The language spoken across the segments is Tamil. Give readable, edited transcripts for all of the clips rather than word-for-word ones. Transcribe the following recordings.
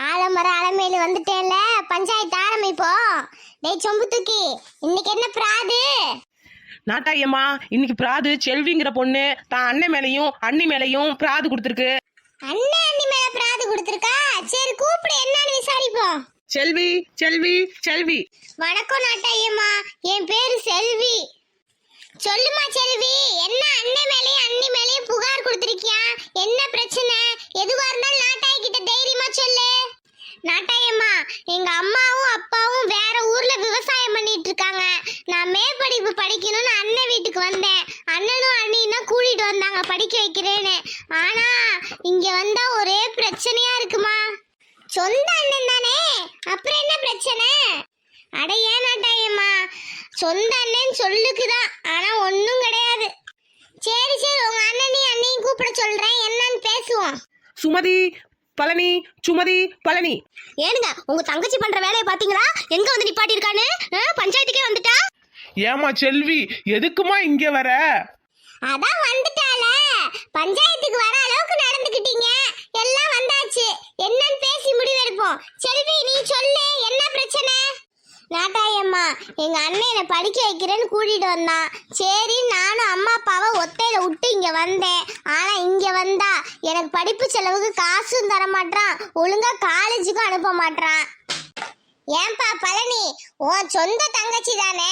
ஆலமர அலமேலு வந்துட்டேன்ல, பஞ்சாயத்து ஆரம்பிப்போம். டேய் சொம்பு தூக்கி, இன்னைக்கு என்ன பிராது? நாட்டாயம்மா, இன்னைக்கு பிராது செல்விங்கிற பொண்ணு தான் அண்ணன் மேலையும் அண்ணி மேலையும் பிராது கொடுத்துருக்கு. அண்ணன் அண்ணி மேல பிராது கொடுத்துருக்கா? சரி கூப்பிடு, என்னன்னு விசாரிப்போம். செல்வி செல்வி செல்வி. வணக்கம் நாட்டாயம்மா, என் பேரு செல்வி. சொல்லுமா செல்வி, என்ன அண்ணன் மேலயும் அண்ணி மேலயும் புகார் கொடுத்திருக்கியா? என்ன பிரச்சனை? எதுவா இருந்தாலும் நாட்டாய் கிட்ட தைரியமா சொல்லு. நாட்டாயம்மா, எங்க அம்மாவும் அப்பாவும் வேற ஊர்ல விவசாயம் பண்ணிட்டு இருக்காங்க. நான் மேற்படிப்பு படிக்கணும்னு அண்ணன் வீட்டுக்கு வந்தேன். அண்ணனும் அண்ணியும் தான் கூட்டிட்டு வந்தாங்க படிக்க வைக்கிறேன்னு. ஆனா இங்க வந்தா ஒரே பிரச்சனையா இருக்குமா. சொந்த அண்ணன் தானே, அப்புறம் என்ன பிரச்சனை? அட ஏன் நாட்டாயம்மா, சொந்த அண்ணன் சொல்லுக்குதான், ஆனா ஒன்னும் கிடையாது. சரி சரி, உங்க அண்ணனையும் அண்ணியும் கூப்பிட சொல்றேன், என்னன்னு பேசுவோம். சுமதி பழனி, சுமதி பழனி. ஏனுங்க, உங்க தங்கச்சி பண்ற வேலையை பாத்தீங்களா? எங்க வந்து நிப்பாட்டி இருக்கான்னு? பஞ்சாயத்துக்கே வந்துட்டா. ஏமா செல்வி, எதுக்குமா இங்க வர? அதான் வந்துட்டால, பஞ்சாயத்துக்கு வர அளவுக்கு நடந்துக்கிட்டீங்க. எல்லாம் வந்தாச்சு, என்னன்னு பேசி முடிவெடுப்போம். செல்வி நீ சொல்லு, என்ன பிரச்சனை? நாட்டாயம்மா, எங்க அண்ணன் என்னை படிக்க வைக்கிறேன்னு கூட்டிட்டு வந்தான். சரி நானும் அம்மா அப்பாவை ஒத்தையில விட்டு இங்க வந்தேன். ஆனா இங்க வந்தா எனக்கு படிப்பு செலவுக்கு காசும் தர மாட்டான், ஒழுங்கா காலேஜுக்கும் அனுப்ப மாட்டான். ஏன்பா பழனி, உன் சொந்த தங்கச்சி தானே,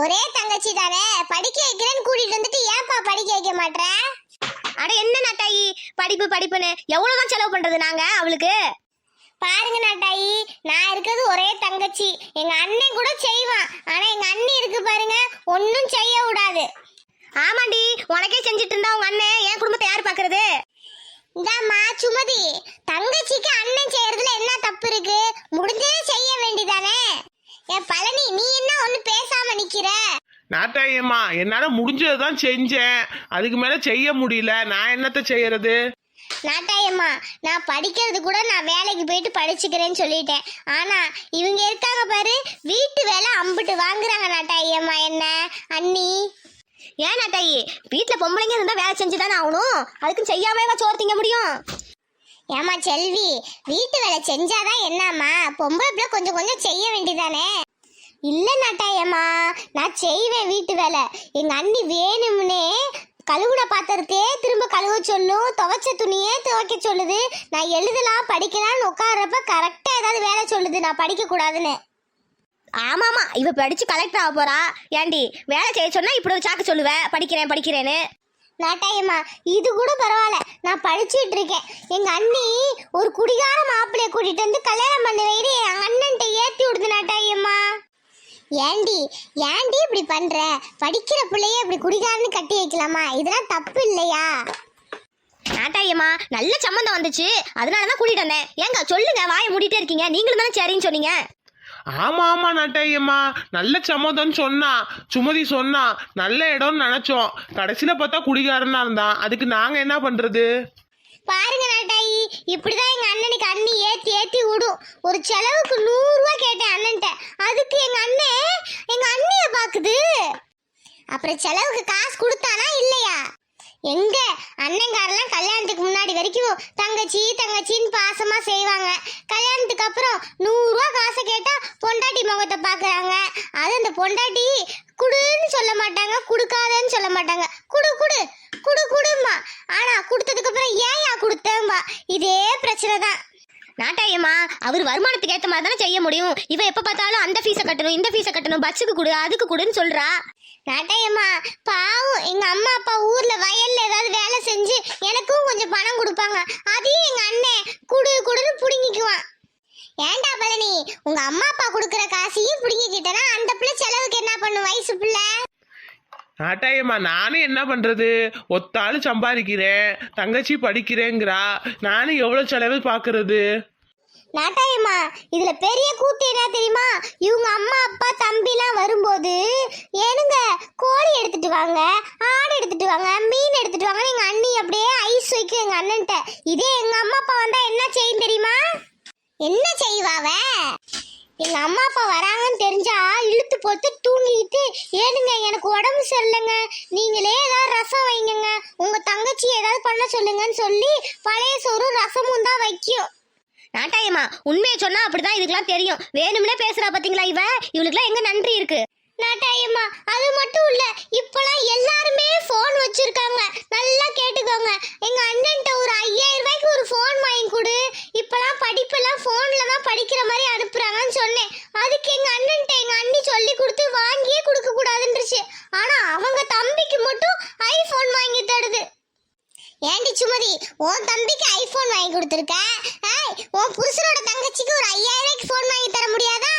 ஒரே தங்கச்சி தானே, படிக்க வைக்கிறேன்னு கூட்டிட்டு வந்துட்டு ஏன்பா படிக்க வைக்க மாட்டேற? அட என்ன நாட்டாயி, படிப்பு படிப்புன்னு எவ்வளவுதான் செலவு பண்றது நாங்க அவளுக்கு? பாருங்க நாட்டாயி, நான் இருக்கிறது ஒரே தங்கச்சி. எங்க அண்ணன் கூட செய்வான், ஆனா எங்க அண்ணி இருக்கு பாருங்க, ஒன்னும் செய்ய விடாது. ஆமாண்டி, உனக்கே செஞ்சுட்டு இருந்தா உங்க அண்ணன் என் குடும்பத்தை யார் பாக்குறது? இந்தாம்மா சுமதி, தங்கச்சிக்கு அண்ணன் செய்யறதுல என்ன தப்பு இருக்கு? முடிஞ்சதை செய்ய வேண்டியதானே. என் பழனி, நீ என்ன ஒண்ணு பேசாம நிக்கிற? நாட்டாயம்மா, என்னால முடிஞ்சதுதான் செஞ்சேன், அதுக்கு மேல செய்ய முடியல, நான் என்னத்த செய்யறது? நாட்டாயம்மா, நான் படிக்கிறது கூட நான் வேலைக்கு போயிட்டு படிச்சுக்கிறேன்னு சொல்லிட்டேன். ஆனா இவங்க இருக்காங்க பாரு, வீட்டு வேலை அம்பிட்டு வாங்குறாங்க நாட்டாயம்மா என்ன அண்ணி. ஏன் நாட்டாயி, வீட்டுல பொம்பளைங்க இருந்தா வேலை செஞ்சுதானே ஆகணும், அதுக்கும் செய்யாம சோறு திங்க முடியும்? ஏமா செல்வி, வீட்டு வேலை செஞ்சாதான் என்னம்மா, பொம்பளை பிள்ளை கொஞ்சம் கொஞ்சம் செய்ய வேண்டியதானே. இல்ல நாட்டாயம்மா, நான் செய்வேன் வீட்டு வேலை. எங்க அண்ணி வேணும்னே கழுவுன பாத்திரத்தையே திரும்ப கழுவ சொல்லும், துவைச்ச துணியே துவைக்க சொல்லுது. நான் எழுதலாம் படிக்கலாம்னு உட்கார்றப்ப கரெக்டா ஏதாவது வேலை சொல்லுது, நான் படிக்க கூடாதுன்னு. ஆமாமா, இவ படிச்சு கலெக்டர் ஆக போறா. ஏண்டி வேலை செய்ய சொன்னா இப்படி ஒரு சாக்கு சொல்லுவ, படிக்கிறேன் படிக்கிறேன்னு. நாட்டாயம்மா, இது கூட பரவாயில்ல, நான் படிச்சுட்டு இருக்கேன். எங்க அண்ணி ஒரு குடிகார மாப்பிள்ளைய கூட்டிட்டு வந்து கல்யாணம் பண்ணி வைடு என் அண்ணன்ட்ட ஏத்தி விடுது நாட்டாயம்மா. ஏண்டி ஏண்டி இப்படி பண்ற? படிக்கிற பிள்ளைய இப்படி குடிகாரன்னு கட்டி வைக்கலாமா? இதெல்லாம் தப்பு இல்லையா? நாட்டாயம்மா, நல்ல சம்மந்தம் வந்துச்சு, அதனாலதான் கூட்டிட்டு வந்தேன். ஏங்க சொல்லுங்க, வாயை மூடிட்டே இருக்கீங்க, நீங்களும் தானே சரின்னு சொன்னீங்க. ஆமா ஆமா நாட்டாயம்மா, நல்ல சம்மதம் சொன்னா, சுமதி சொன்னா, நல்ல இடம்னு நினைச்சோம். கடைசியில பார்த்தா குடிகாரனா இருந்தான், அதுக்கு நாங்க என்ன பண்றது? பாருங்க நாட்டாயி, இப்படிதான் எங்க அண்ணனுக்கு அண்ணி ஏத்தி ஏத்தி விடும். ஒரு செலவுக்கு 100 ரூபாய் கேட்டேன் அண்ணன்ட்ட, அதுக்கு எங்க அண்ணிய பாக்குது. அப்புறம் செலவுக்கு காசு கொடுத்தானா இல்லையா? எங்க அண்ணங்காரெல்லாம் கல்யாணத்துக்கு முன்னாடி வரைக்கும் தங்கச்சி தங்கச்சின்னு பாசமா செய்வாங்க. கல்யாணத்துக்கு அப்புறம் 100 ரூபாய் காசை கேட்டா பொண்டாட்டி முகத்தை பாக்குறாங்க. அது அந்த பொண்டாட்டி குடுன்னு சொல்ல மாட்டாங்க, குடுக்காதன்னு சொல்ல மாட்டாங்க, குடு குடு குடு குடுமா. ஆனா கொடுத்ததுக்கு அப்புறம் ஏயா கொடுத்தேன்பா. இதே பிரச்சனை தான். நாட்டாயம்மா, அவர் வருமானத்துக்கு ஏற்ற மாதிரி தானே செய்ய முடியும். இவ எப்ப பார்த்தாலும் அந்த ஃபீஸை கட்டணும், இந்த ஃபீஸை கட்டணும், பஸ்ஸுக்கு கொடு அதுக்கு கொடுன்னு சொல்றா. நாட்டாயம்மா பாவம், எங்க அம்மா அப்பா ஊர்ல வயல்ல ஏதாவது வேலை செஞ்சு எனக்கும் கொஞ்சம் பணம் கொடுப்பாங்க, அதையும் எங்க அண்ணன் குடு குடுன்னு புடுங்கிக்குவான். ஏண்டா பழனி, உங்க அம்மா அப்பா கொடுக்குற காசையும் புடுங்கிக்கிட்டனா அந்த பிள்ளை செலவுக்கு என்ன பண்ணும் வயசு பிள்ளை? நாட்டாயம்மா, நானும் என்ன பண்றது? ஒத்தாலும் சம்பாதிக்கிறேன், தங்கச்சி படிக்கிறேங்கிறா, நானும் எவ்வளவு செலவு பாக்குறது? நாட்டாயம்மா, இதுல பெரிய கூத்து என்ன தெரியுமா? இவங்க அம்மா அப்பா தம்பிலாம் வரும்போது ஏனுங்க கோழி எடுத்துட்டு வாங்க, ஆடு எடுத்துட்டு வாங்க, மீன் எடுத்துட்டு வாங்க, எங்க அண்ணி அப்படியே ஐஸ் வைக்கும் எங்க அண்ணன்ட்ட. இதே எங்க அம்மா அப்பா வந்தா என்ன செய்யும் தெரியுமா? என்ன செய்வாவ? எங்க அம்மா அப்பா வராங்கன்னு தெரிஞ்சா இழுத்து போட்டு தூங்கிட்டு, ஏனுங்க எனக்கு உடம்பு சரியில்லைங்க, நீங்களே ஏதாவது ரசம் வைங்க, உங்க தங்கச்சி ஏதாவது பண்ண சொல்லுங்கன்னு சொல்லி பழைய சோறும் ரசமும் தான் வைக்கும். நாட்டாயம்மா உண்மையை சொன்னா அப்படிதான் இதுக்கெல்லாம் தெரியும். வேணும்னே பேசுறா பாத்தீங்களா இவளுக்குலாம் எங்க நன்றி இருக்கு. நாட்டாயம்மா அது மட்டும் இல்ல, இப்பெல்லாம் எல்லாருமே போன் வச்சிருக்காங்க. நல்லா கேட்டுக்கோங்க, எங்க அண்ணன்ட்ட ஒரு 5000 ரூபாய்க்கு ஒரு போன் வாங்கி கொடு, இப்பெல்லாம் படிப்பெல்லாம் போன்ல தான் படிக்கிற மாதிரி அனுப்புறாங்கன்னு சொன்னேன். அதுக்கு எங்க அண்ணன்ட்ட எங்க அண்ணி சொல்லி கொடுத்து வாங்கியே கொடுக்க கூடாதுன்றுச்சு. ஆனா அவங்க தம்பிக்கு மட்டும் ஐபோன் வாங்கி தருது. ஏண்டி சுமதி, உன் தம்பிக்கு ஐபோன் வாங்கி கொடுத்துருக்க, உன் புருஷனோட தங்கச்சிக்கு ஒரு 5000 ரூபாய்க்கு போன் வாங்கி தர முடியாதா?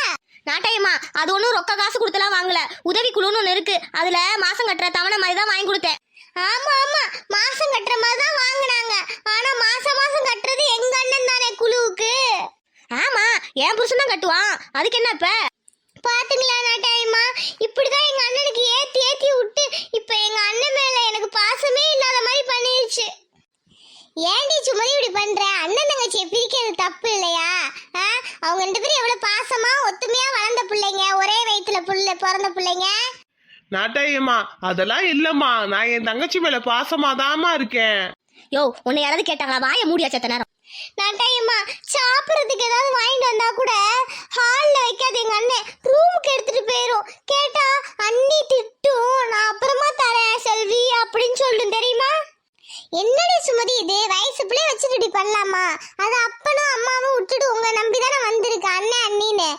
நாட்டாயம்மா அது ஒன்றும் ரொக்க காசு கொடுத்தலாம் வாங்கல, உதவி குழுன்னு ஒன்று இருக்கு, அதுல மாசம் கட்டுற தவணை மாதிரி தான் வாங்கி கொடுத்தேன். ஆமா ஆமா, மாசம் கட்டுற மாதிரி தான் வாங்குனாங்க. ஆனா மாசம் மாசம் கட்டுறது எங்க அண்ணன் தானே குழுவுக்கு. ஆமா, என் புருஷன் தான் கட்டுவான், அதுக்கு என்ன இப்ப? பாத்துங்களா நாட்டாயம்மா, இப்படிதான் எங்க அண்ணனுக்கு ஏத்தி ஏத்தி விட்டு இப்ப எங்க அண்ணன் மேல எனக்கு பாசமே இல்லாத மாதிரி பண்ணிருச்சு. ஏண்டி சுமதி இப்படி பண்ற? அண்ணன் தங்கச்சி பிரிக்கிறது தப்பு இல்லையா? அவங்க 2 பேரும் எவ்வளவு பாசமா ஒத்துமையா வளர்ந்த பிள்ளைங்க, ஒரே வயித்துல பிறந்த பிள்ளைங்க. நாட்டாயம்மா அதெல்லாம் இல்லம்மா, நான் என் தங்கச்சி மேல பாசமாதாம்மா இருக்கேன். யோ உன்னை யாராவது கேட்டாங்களா? வாய மூடியா செத்த நேரம். நாட்டாயம்மா சாப்பிட்றதுக்கு ஏதாவது வாங்கிட்டு வந்தா கூட ஹால்ல வைக்காது எங்க அண்ணன், ரூமுக்கு எடுத்துட்டு போயிரும். கேட்டா அண்ணி திட்டும், நான் அப்புறமா தரேன் செல்வி அப்படின்னு சொல்லும் தெரியுமா? என்னடி சுமதி இது, வயசு பிள்ளை வச்சுட்டு இப்படி பண்ணலாமா? அது அப்பனும் அம்மாவும் விட்டுட்டு உங்க நம்பிதானே வந்திருக்கு அண்ணன் அண்ணின்னு,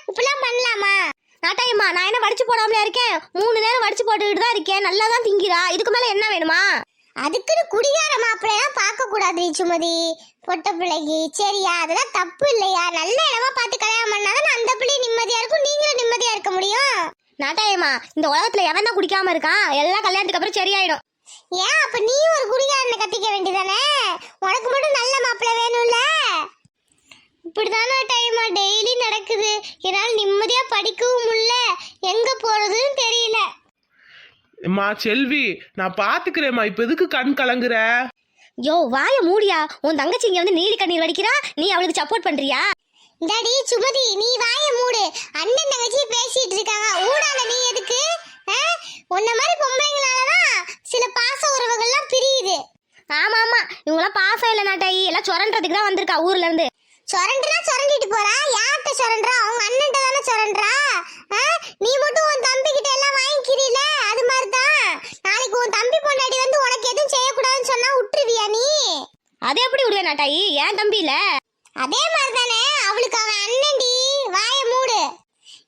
இப்பெல்லாம் பண்ணலாமா? நாட்டாயம்மா நான் என்ன வடிச்சு போடாமலே இருக்கேன், 3 நேரம் வடிச்சு போட்டுக்கிட்டு தான் இருக்கேன், நல்லா தான் திங்கிறா, இதுக்கு மேல என்ன வேணுமா? அதுக்குன்னு குடிகார மாப்பிள்ளையெல்லாம் பார்க்க கூடாது சுமதி, பொட்ட பிள்ளைக்கு சரியா? அதெல்லாம் தப்பு இல்லையா? நல்ல இடமா பார்த்து கல்யாணம் பண்ணாதான் அந்த பிள்ளை நிம்மதியா இருக்கும், நீங்களும் நிம்மதியா இருக்க முடியும். நாட்டாயம்மா இந்த உலகத்துல எவன் தான் குடிக்காம இருக்கான்? எல்லாம் கல்யாணத்துக்கு அப்புறம் சரியாயிடும். ஏன் அப்ப நீ ஒரு குடிகாரனை கத்திக்க வேண்டியதானே? உனக்கு மட்டும் நல்ல மாப்பிள்ளை வேணும்ல? இப்படிதானே டைமா டெய்லி நடக்குது. என்னால் நிம்மதியா படிக்கவும் முடியல, எங்க போறதுன்னு தெரியல. அம்மா செல்வி, நான் பாத்துக்கிறேம்மா, இப்ப எதுக்கு கண் கலங்குற? யோ வாய மூடியா, உன் தங்கச்சி இங்க வந்து நீலி கண்ணீர் வடிக்கிறா, நீ அவளுக்கு சப்போர்ட் பண்றியா? இந்தாடி சுமதி, நீ வாய மூடு. அண்ணன் தங்கச்சி பேசிட்டு இருக்காங்க, ஊடால நீ எதுக்கு? உன்ன மாதிரி பொம்பளைங்களாலதான் சில பாச உறவுகள்லாம் பிரியுது. ஆமா ஆமா, இவங்களாம் பாசம் இல்ல நாட்டாயி, எல்லாம் சொரன்றதுக்கு தான் வந்திருக்கா ஊர்ல இருந்து. சொரண்டுனா சொரண்டிட்டு போறா, யார்கிட்ட சொரண்டா? அவங்க அண்ணன்ட்ட தானே சொரண்டா. நீ மட்டும் உன் தம்பி கிட்ட எல்லாம் வாங்கிக்கிறீல, அது மாதிரிதான் நாளைக்கு உன் தம்பி பொண்டாடி வந்து உனக்கு எதுவும் செய்யக்கூடாதுன்னு சொன்னா விட்டுருவியா நீ? அதை எப்படி விடுவேன் நாட்டாயி, ஏன் தம்பி இல்ல? அதே மாதிரிதானே அவளுக்கு அவன் அண்ணன்டி, வாய மூடு.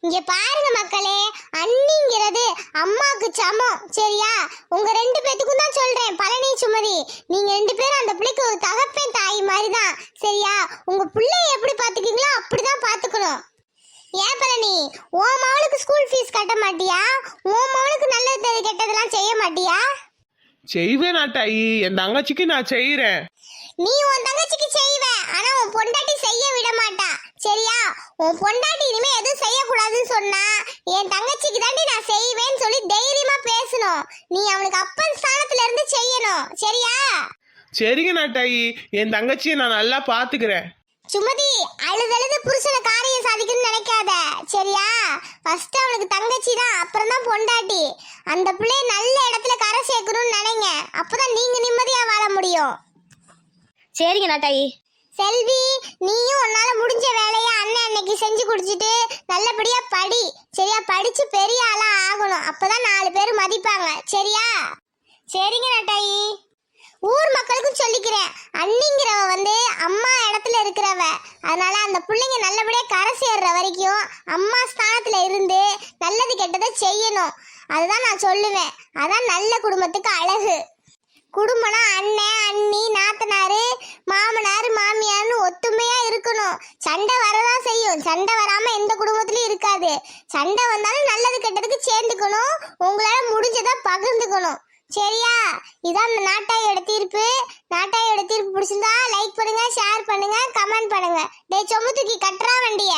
இங்க பாருங்க மக்களே, அண்ணிங்கிறது அம்மாக்கு சமம் சரியா? உங்க 2 பேத்துக்கும் தான் சொல்றேன், பழனி சுமதி, நீங்க 2 பேரும் அந்த பிள்ளைக்கு ஒரு தகப்பன் தாய் மாதிரி தான் சரியா? உங்க பிள்ளைய எப்படி பாத்துக்கீங்களோ அப்படிதான் பாத்துக்கணும். ஏன் பழனி, உன் மவளுக்கு ஸ்கூல் ஃபீஸ் கட்ட மாட்டியா? உன் மவளுக்கு நல்லது கெட்டதெல்லாம் செய்ய மாட்டியா? செய்வேன் நாட்டாயி, என் தங்கச்சிக்கு நான் செய்யறேன். நீ உன் தங்கச்சிக்கு செய்வ, ஆனா உன் பொண்டாட்டி செய்ய விட மாட்டா சரியா? உன் பொண்டாட்டி இனிமே எதுவும் செய்யக்கூடாதுன்னு சொன்னா என் தங்கச்சிக்கு தாண்டி நான் செய்வேன்னு சொல்லி தைரியமா பேசணும். நீ அவனுக்கு அப்பன் ஸ்தானத்துல இருந்து செய்யணும் சரியா? சரிங்க நாட்டாயி, என் தங்கச்சியை நான் நல்லா பாத்துக்கிறேன். சுமதி, அழுதழுது புருஷனை காரியம் சாதிக்கணும்னு நினைக்காத சரியா? ஃபர்ஸ்ட் அவனுக்கு தங்கச்சி தான், அப்புறம் தான் பொண்டாட்டி. அந்த பிள்ளைய நல்ல இடத்துல கரை சேர்க்கணும்னு நினைங்க, அப்பதான் நீங்க நிம்மதியா வாழ முடியும். சரிங்க நாட்டாயி. செல்வி, நீயும் உன்னால முடிஞ்ச வேலையை அண்ணன் அன்னைக்கு செஞ்சு குடிச்சிட்டு நல்லபடியா படி சரியா? படிச்சு பெரிய ஆளா ஆகணும், அப்பதான் 4 பேர் மதிப்பாங்க சரியா? சரிங்க நாட்டாயி. ஊர் மக்களுக்கும் சொல்லிக்கிறேன், அண்ணிங்கிறவ வந்து அம்மா இடத்துல இருக்கிறவ, அதனால அந்த பிள்ளைங்க நல்லபடியா கரை சேர்ற வரைக்கும் அம்மா ஸ்தானத்துல இருந்து நல்லது கெட்டதை செய்யணும். அதுதான் நான் சொல்லுவேன், அதான் நல்ல குடும்பத்துக்கு அழகு. குடும்பம்னா அண்ணன் அண்ணி நாத்தனாரு மாமனார் மாமியார்னு ஒத்துமையா இருக்கணும். சண்டை வரதான் செய்யும், சண்டை வராம எந்த குடும்பத்திலயும் இருக்காது. சண்டை வந்தாலும் நல்லது கெட்டதுக்கு சேர்ந்துக்கணும், உங்களால முடிஞ்சதை பகிர்ந்துக்கணும் சரியா? இதான் இந்த நாட்டாயோட தீர்ப்பு. நாட்டாயோட தீர்ப்பு பிடிச்சிருந்தா லைக் பண்ணுங்க, ஷேர் பண்ணுங்க, கமெண்ட் பண்ணுங்க. டேய் சொம்பு தூக்கி கட்டுறா வண்டிய.